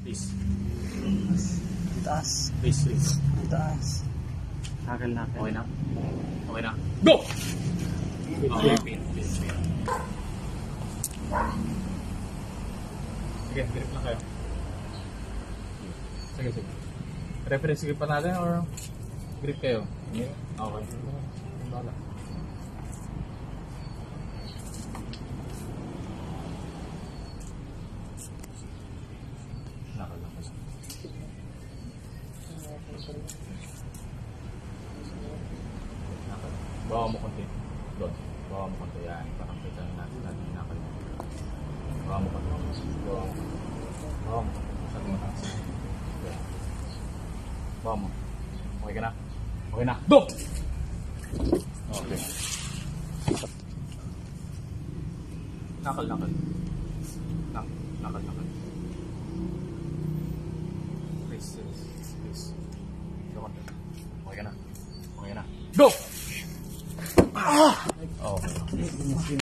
Please. Taas. Please. Taas. Nakal. Okay na? Okay na? Go! Okay, please. Sige, grip lang kayo. Sige. Reference grip pa natin or grip kayo? Okay. Bala. Nakal. Bawa mo konti. Doon. Bawa mo konti. Yan. Parang kita natin nakal. Bawa mo konti. Bawa mo. Sabi mo natin. Bawa mo. Okay ka na? Okay na. Go! Okay. Nakal. Please. Okay ka na? Go! Okay.